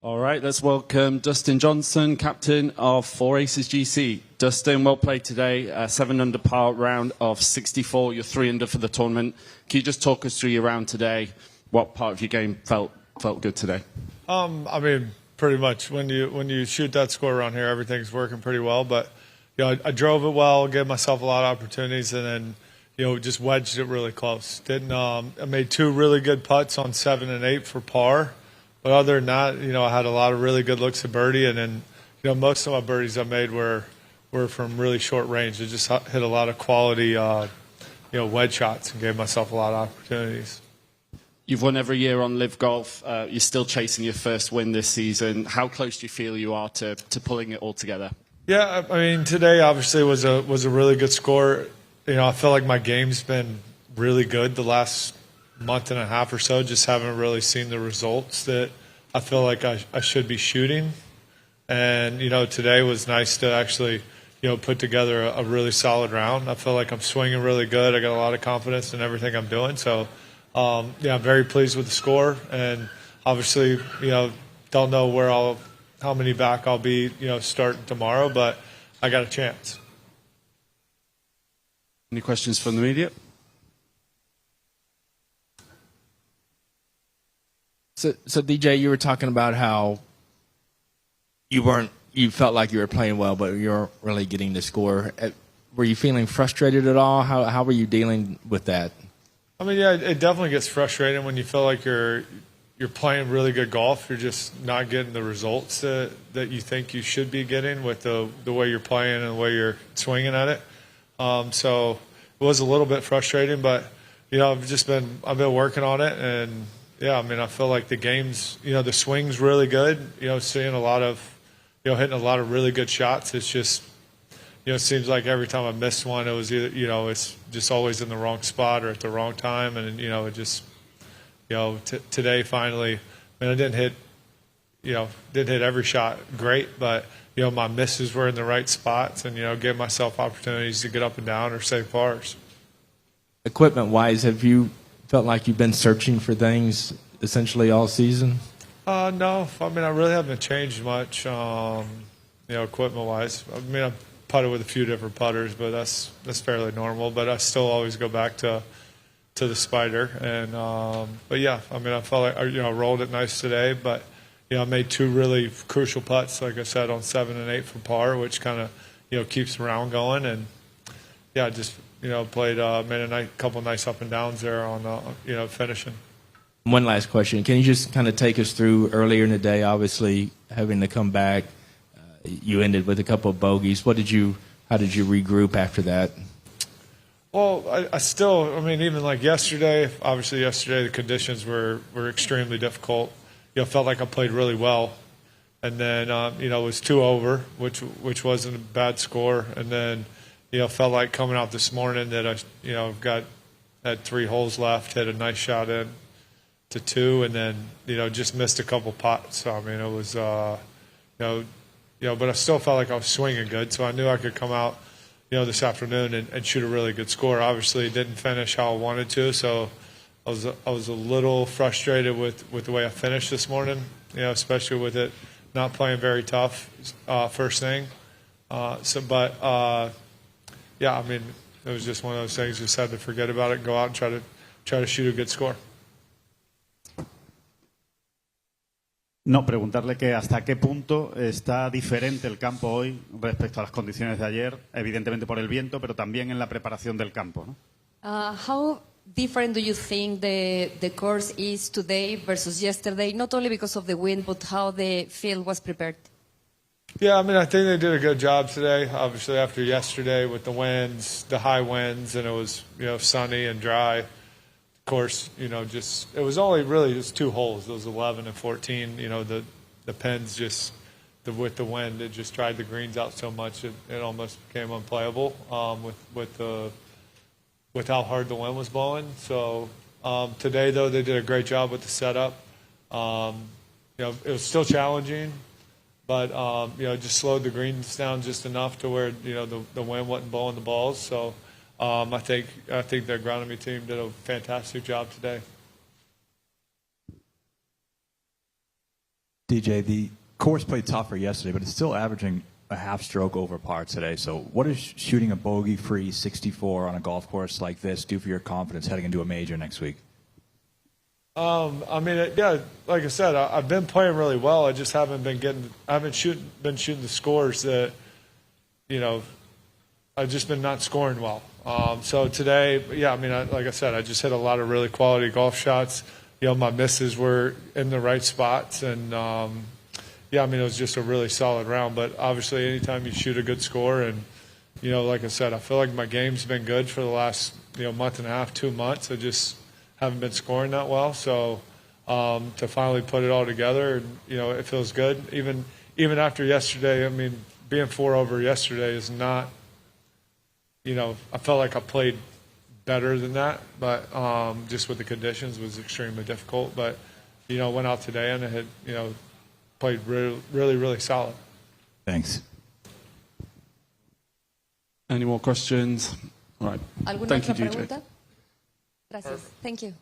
All right, let's welcome Dustin Johnson, captain of Four Aces GC. Dustin, well played today. 7 under par round of 64. You're 3 under for the tournament. Can you just talk us through your round today? What part of your game felt good today? I mean, pretty much when you shoot that score around here, everything's working pretty well. But I drove it well, gave myself a lot of opportunities, and then just wedged it really close. I made 2 really good putts on 7 and 8 for par. But other than that, I had a lot of really good looks at birdie, and then most of my birdies I made were from really short range. I just hit a lot of quality wedge shots and gave myself a lot of opportunities. You've won every year on Live Golf. You're still chasing your first win this season. How close do you feel you are to pulling it all together? Yeah, I mean, today obviously was a really good score. I feel like my game's been really good the last month and a half or so. Just haven't really seen the results that I feel like I should be shooting. And today was nice to actually put together a really solid round. I feel like I'm swinging really good. I got a lot of confidence in everything I'm doing. So I'm very pleased with the score. And obviously don't know how many back I'll be starting tomorrow, but I got a chance. Any questions from the media? So DJ, you were talking about how you felt like you were playing well, but you weren't really getting the score. Were you feeling frustrated at all? How were you dealing with that? I mean, yeah, it definitely gets frustrating when you feel like you're playing really good golf. You're just not getting the results that you think you should be getting with the way you're playing and the way you're swinging at it. So it was a little bit frustrating, but I've been working on it, and yeah, I mean, I feel like the game's the swing's really good. Seeing a lot of hitting a lot of really good shots. It's just it seems like every time I missed one, it was either it's just always in the wrong spot or at the wrong time, and it just today finally, I mean, I didn't hit every shot great, but my misses were in the right spots, and gave myself opportunities to get up and down or save pars. Equipment wise, have you felt like you've been searching for things essentially all season? No, I mean, I really haven't changed much, equipment wise. I mean, I putted with a few different putters, but that's fairly normal. But I still always go back to the Spider, and but yeah, I mean, I felt like I rolled it nice today, but I made 2 really crucial putts, like I said, on 7 and 8 for par, which kind of keeps the round going, and yeah, just made a couple nice up and downs there on finishing. One last question: can you just kind of take us through earlier in the day? Obviously, having to come back, you ended with a couple of bogeys. How did you regroup after that? Well, I mean, even like yesterday, obviously yesterday the conditions were extremely difficult. Felt like I played really well, and then it was 2 over, which wasn't a bad score, and then felt like coming out this morning that I had 3 holes left, hit a nice shot in to 2, and then just missed a couple putts. So I mean, it was but I still felt like I was swinging good, so I knew I could come out this afternoon and shoot a really good score. Obviously, it didn't finish how I wanted to, so I was a little frustrated with the way I finished this morning. Especially with it not playing very tough first thing. Yeah, I mean, it was just one of those things. Just had to forget about it and go out and try to shoot a good score. No, preguntarle que hasta qué punto está diferente el campo hoy respecto a las condiciones de ayer, evidentemente por el viento, pero también en la preparación del campo, ¿no? How different do you think the course is today versus yesterday, not only because of the wind, but how the field was prepared? Yeah, I mean, I think they did a good job today. Obviously, after yesterday with the winds, the high winds, and it was sunny and dry. Of course, it was only really just 2 holes. It was 11 and 14. The pins with the wind, it just dried the greens out so much it almost became unplayable with how hard the wind was blowing. So today, though, they did a great job with the setup. It was still challenging, but just slowed the greens down just enough to where the wind wasn't blowing the balls. So I think the agronomy team did a fantastic job today. DJ, the course played tougher yesterday, but it's still averaging a half stroke over par today. So what does shooting a bogey-free 64 on a golf course like this do for your confidence heading into a major next week? I mean, yeah, like I said, I've been playing really well. I just haven't been shooting the scores that, you know, I've just been not scoring well. So today, yeah, I mean, like I said, I just hit a lot of really quality golf shots. You know, my misses were in the right spots, and yeah, I mean, it was just a really solid round. But obviously, anytime you shoot a good score, and you know, like I said, I feel like my game's been good for the last month and a half, 2 months. I just haven't been scoring that well. So to finally put it all together, it feels good. Even after yesterday, I mean, being 4 over yesterday is not. I felt like I played better than that, but just with the conditions was extremely difficult. But went out today and I had played really, really, really solid. Thanks. Any more questions? All right. ¿Alguna Thank you, otra DJ. pregunta? Gracias. Thank you.